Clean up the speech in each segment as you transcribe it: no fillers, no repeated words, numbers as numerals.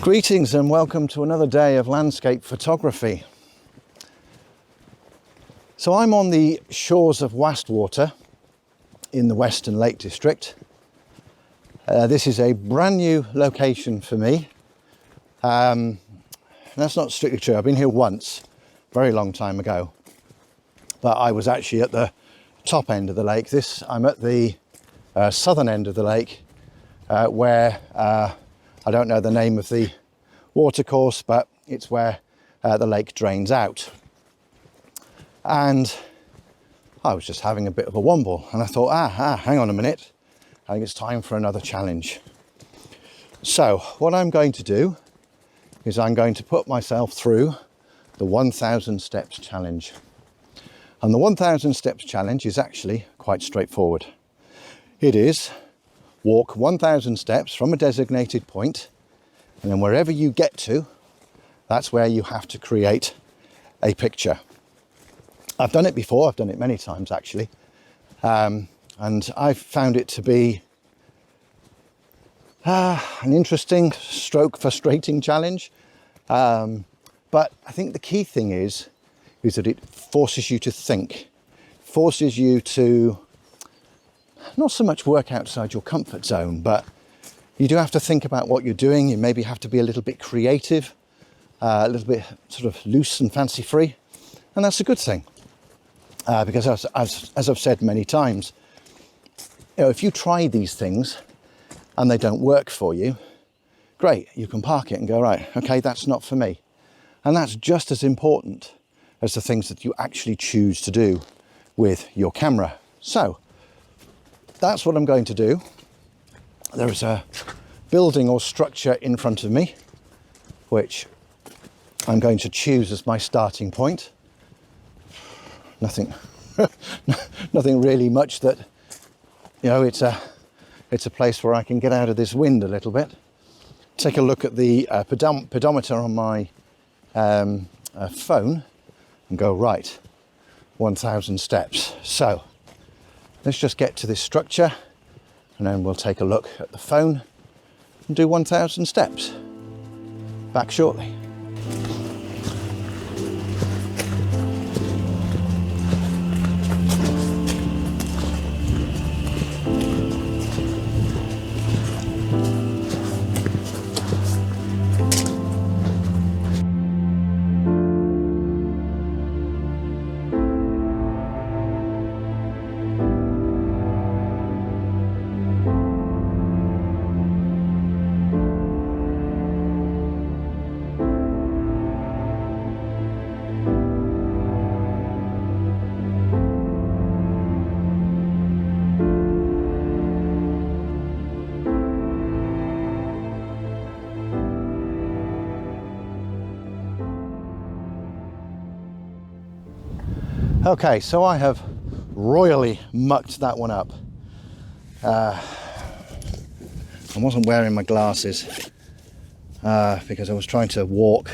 Greetings and welcome to another day of landscape photography. So I'm on the shores of Wastwater in the Western Lake District. This is a brand new location for me. That's not strictly true. I've been here once, very long time ago, but I was actually at the top end of the lake. I'm at the southern end of the lake where I don't know the name of the watercourse, but it's where the lake drains out. And I was just having a bit of a womble and I thought, hang on a minute. I think it's time for another challenge. So what I'm going to do is I'm going to put myself through the 1,000 steps challenge. And the 1,000 steps challenge is actually quite straightforward. It is walk 1,000 steps from a designated point, and then wherever you get to, that's where you have to create a picture. I've done it before, I've done it many times actually, and I've found it to be an interesting stroke frustrating challenge, but I think the key thing is that it forces you to think, forces you to not so much work outside your comfort zone, but you do have to think about what you're doing. You maybe have to be a little bit creative, a little bit sort of loose and fancy free, and that's a good thing. Because as I've said many times, if you try these things and they don't work for you, great, you can park it and go, right, okay, that's not for me. And that's just as important as the things that you actually choose to do with your camera. So that's what I'm going to do. There is a building or structure in front of me, which I'm going to choose as my starting point. Nothing really much that, it's a place where I can get out of this wind a little bit. Take a look at the pedometer on my phone and go, right, 1,000 steps. So let's just get to this structure and then we'll take a look at the phone and do 1,000 steps. Back shortly. Okay, so I have royally mucked that one up. I wasn't wearing my glasses because I was trying to walk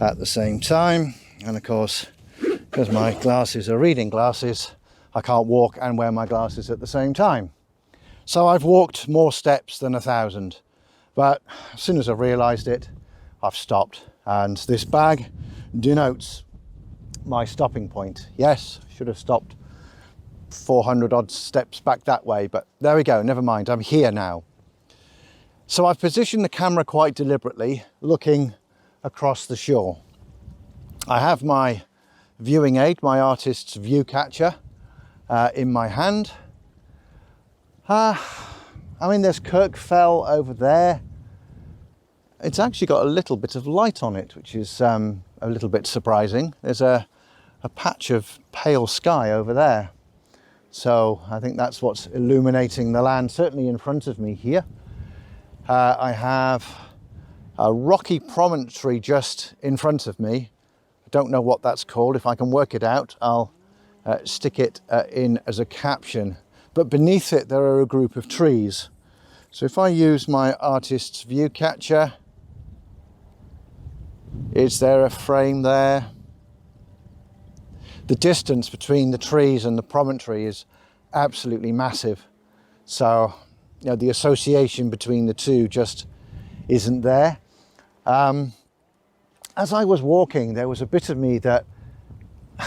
at the same time, and of course, because my glasses are reading glasses, I can't walk and wear my glasses at the same time. So I've walked more steps than 1,000, but as soon as I realised it, I've stopped, and this bag denotes my stopping point. Yes, should have stopped 400 odd steps back that way, but there we go, never mind, I'm here now. So I've positioned the camera quite deliberately, looking across the shore. I have my viewing aid, my artist's view catcher, in my hand. There's Kirkfell over there. It's actually got a little bit of light on it, which is a little bit surprising. There's a patch of pale sky over there. So I think that's what's illuminating the land, certainly in front of me here. I have a rocky promontory just in front of me. I don't know what that's called. If I can work it out, I'll stick it in as a caption. But beneath it, there are a group of trees. So if I use my artist's view catcher, is there a frame there? The distance between the trees and the promontory is absolutely massive. So, the association between the two just isn't there. As I was walking, there was a bit of me that,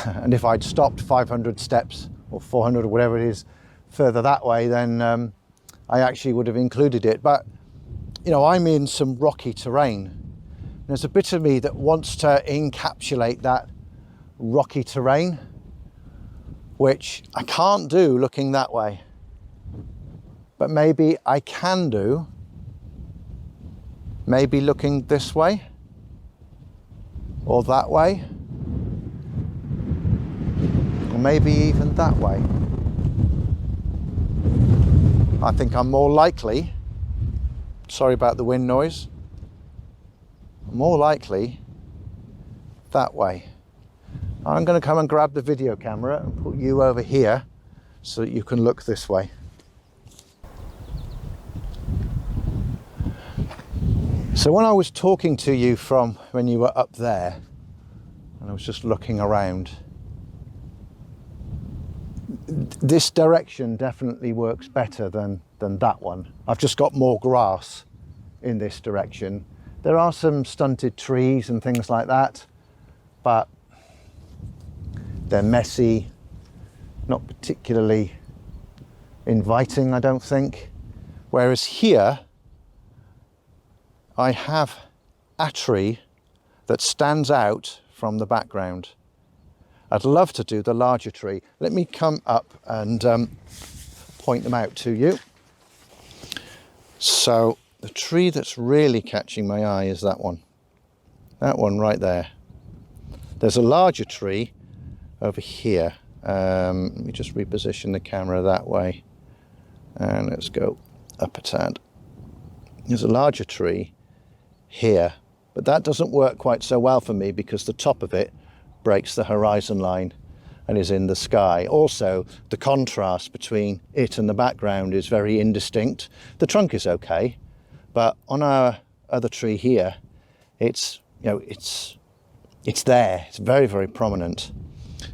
and if I'd stopped 500 steps or 400 or whatever it is further that way, then I actually would have included it. But, you know, I'm in some rocky terrain. There's a bit of me that wants to encapsulate that rocky terrain, which I can't do looking that way. But maybe I can do, maybe looking this way or that way, or maybe even that way. I think I'm more likely, sorry about the wind noise, more likely that way. I'm going to come and grab the video camera and put you over here so that you can look this way. So when I was talking to you from when you were up there, and I was just looking around, this direction definitely works better than that one. I've just got more grass in this direction. There are some stunted trees and things like that, but they're messy, not particularly inviting, I don't think. Whereas here, I have a tree that stands out from the background. I'd love to do the larger tree. Let me come up and point them out to you. So the tree that's really catching my eye is that one right there. There's a larger tree over here. Let me just reposition the camera that way, and let's go up a tad. There's a larger tree here, but that doesn't work quite so well for me because the top of it breaks the horizon line and is in the sky. Also, the contrast between it and the background is very indistinct. The trunk is okay, but on our other tree here, it's there. It's very, very prominent.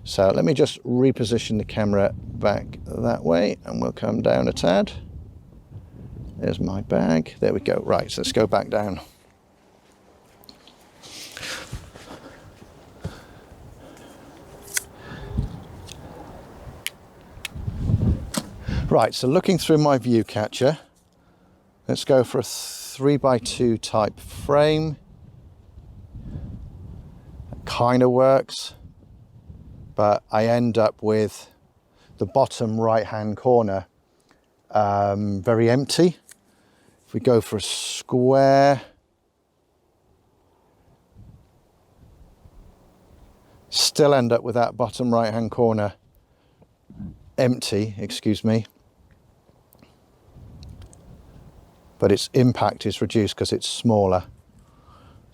So let me just reposition the camera back that way and we'll come down a tad. There's my bag. There we go. Right, so let's go back down. Right, so looking through my view catcher, let's go for a 3x2 type frame. It kind of works, but I end up with the bottom right hand corner very empty. If we go for a square, still end up with that bottom right hand corner empty, excuse me. But its impact is reduced because it's smaller.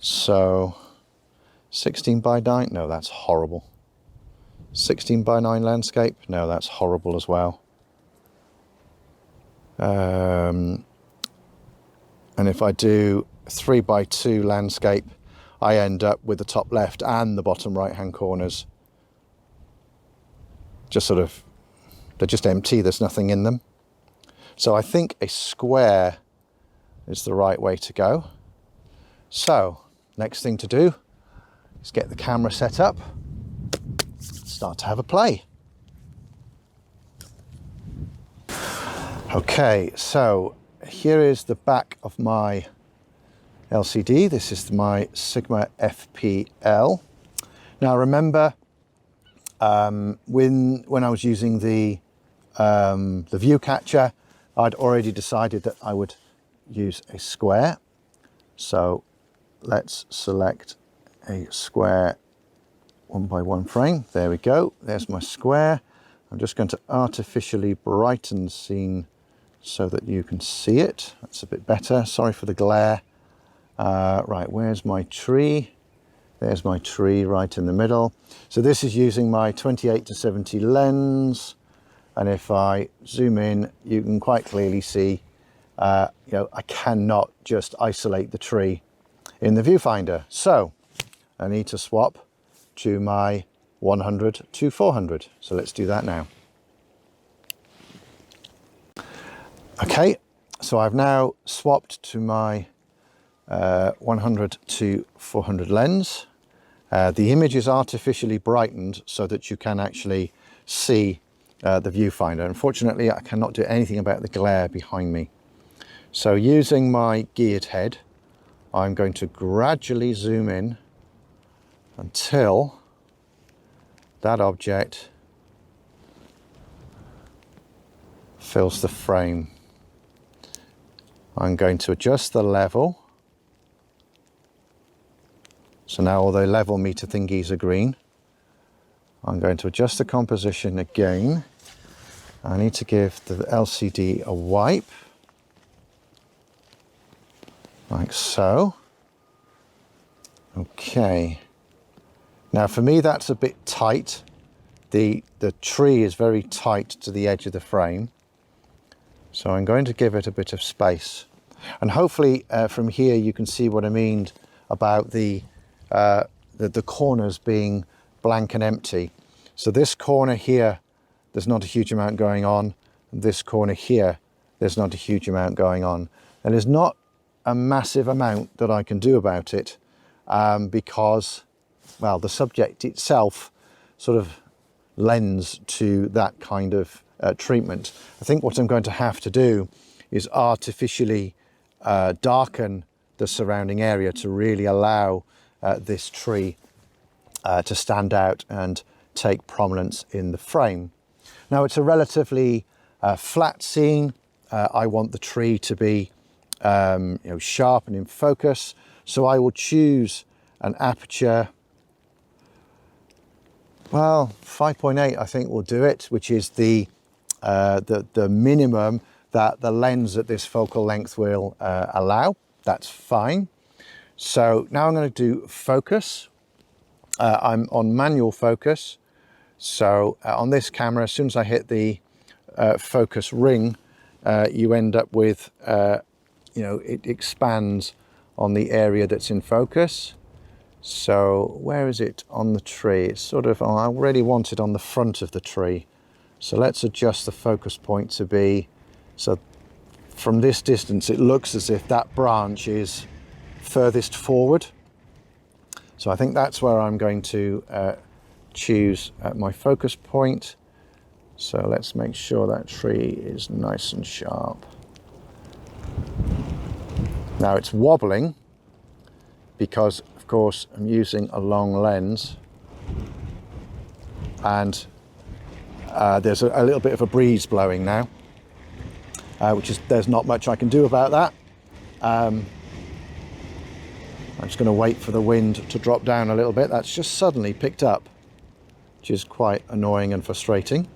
So 16 by 9, no, that's horrible. 16 by 9 landscape, no, that's horrible as well. And if I do 3x2 landscape, I end up with the top left and the bottom right hand corners just sort of, they're just empty, there's nothing in them. So I think a square is the right way to go. So next thing to do is get the camera set up, start to have a play. Okay, so here is the back of my LCD. This is my Sigma FPL. Now remember, when I was using the view catcher, I'd already decided that I would use a square. So let's select a square 1x1 frame. There we go. There's my square. I'm just going to artificially brighten the scene so that you can see it. That's a bit better. Sorry for the glare. Right, where's my tree? There's my tree right in the middle. So this is using my 28-70 lens. And if I zoom in, you can quite clearly see, I cannot just isolate the tree in the viewfinder. So I need to swap to my 100 to 400. So let's do that now. Okay, so I've now swapped to my 100 to 400 lens. The image is artificially brightened so that you can actually see the viewfinder. Unfortunately, I cannot do anything about the glare behind me. So using my geared head, I'm going to gradually zoom in until that object fills the frame. I'm going to adjust the level. So now all the level meter thingies are green. I'm going to adjust the composition again. I need to give the LCD a wipe, like so. Okay. Now for me that's a bit tight. The tree is very tight to the edge of the frame. So I'm going to give it a bit of space. And hopefully from here you can see what I mean about the corners being blank and empty. So this corner here, there's not a huge amount going on. And this corner here, there's not a huge amount going on. And there's not a massive amount that I can do about it because, well, the subject itself sort of lends to that kind of treatment. I think what I'm going to have to do is artificially darken the surrounding area to really allow this tree to stand out and take prominence in the frame. Now it's a relatively flat scene. I want the tree to be sharp and in focus, so I will choose an aperture, well, 5.8 I think will do it, which is the minimum that the lens at this focal length will allow. That's fine. So now I'm going to do focus. I'm on manual focus. So on this camera, as soon as I hit the focus ring, you end up with, it expands on the area that's in focus. So where is it on the tree? It's sort of, I already want it on the front of the tree. So let's adjust the focus point to be, so from this distance, it looks as if that branch is furthest forward. So I think that's where I'm going to choose my focus point. So let's make sure that tree is nice and sharp. Now it's wobbling because, of course, I'm using a long lens, and there's a little bit of a breeze blowing now, there's not much I can do about that. I'm just going to wait for the wind to drop down a little bit. That's just suddenly picked up, which is quite annoying and frustrating.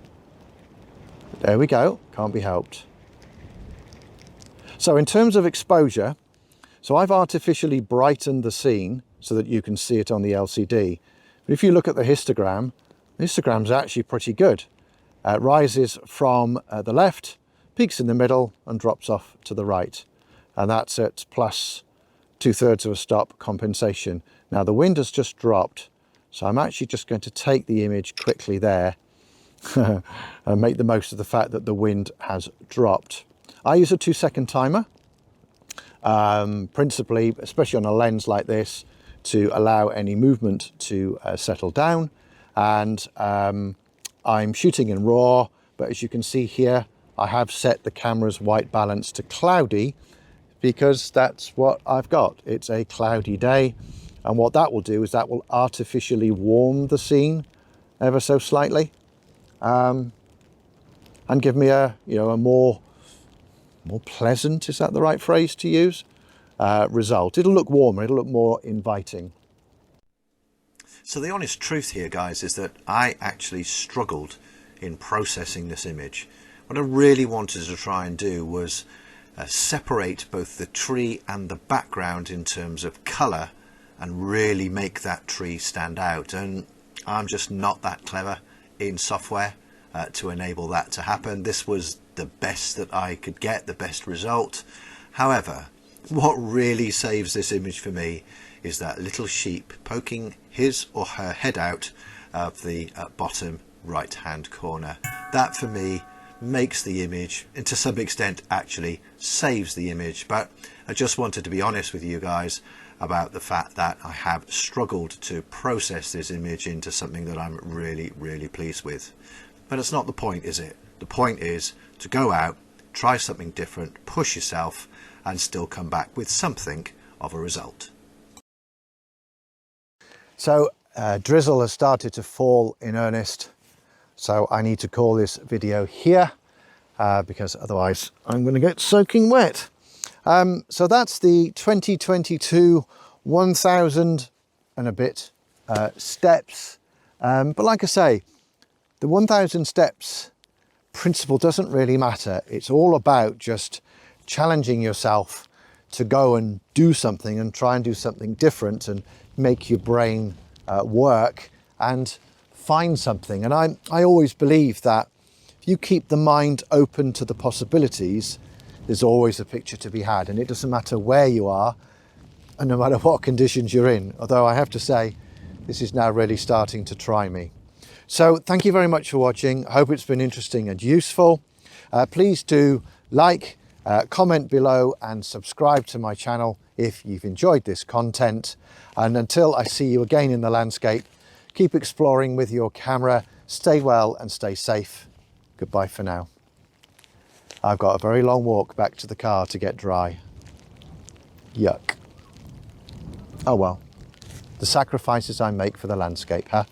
But there we go, can't be helped. So in terms of exposure, so I've artificially brightened the scene so that you can see it on the LCD. But if you look at the histogram's actually pretty good. It rises from the left, peaks in the middle and drops off to the right. And that's at plus 2/3 of a stop compensation. Now the wind has just dropped, so I'm actually just going to take the image quickly there and make the most of the fact that the wind has dropped. I use a 2-second timer, principally, especially on a lens like this, to allow any movement to settle down. And I'm shooting in RAW, but as you can see here, I have set the camera's white balance to cloudy because that's what I've got. It's a cloudy day, and what that will do is that will artificially warm the scene ever so slightly, and give me a more pleasant, is that the right phrase to use, result. It'll look warmer, it'll look more inviting. So the honest truth here, guys, is that I actually struggled in processing this image. What I really wanted to try and do was separate both the tree and the background in terms of colour and really make that tree stand out. And I'm just not that clever in software to enable that to happen. This was the best that I could get, the best result. However, what really saves this image for me is that little sheep poking his or her head out of the bottom right hand corner. That for me makes the image, and to some extent actually saves the image. But I just wanted to be honest with you guys about the fact that I have struggled to process this image into something that I'm really, really pleased with. But it's not the point, is it? The point is to go out, try something different, push yourself, and still come back with something of a result. So drizzle has started to fall in earnest, so I need to call this video here because otherwise I'm going to get soaking wet. So that's the 2022 1000 and a bit steps, but like I say, the 1000 steps principle doesn't really matter. It's all about just challenging yourself to go and do something and try and do something different and make your brain work and find something. And I always believe that if you keep the mind open to the possibilities, there's always a picture to be had, and it doesn't matter where you are and no matter what conditions you're in. Although I have to say, this is now really starting to try me. So thank you very much for watching. I hope it's been interesting and useful. Please do like, comment below and subscribe to my channel if you've enjoyed this content. And until I see you again in the landscape, keep exploring with your camera. Stay well and stay safe. Goodbye for now. I've got a very long walk back to the car to get dry. Yuck. Oh well, the sacrifices I make for the landscape, huh?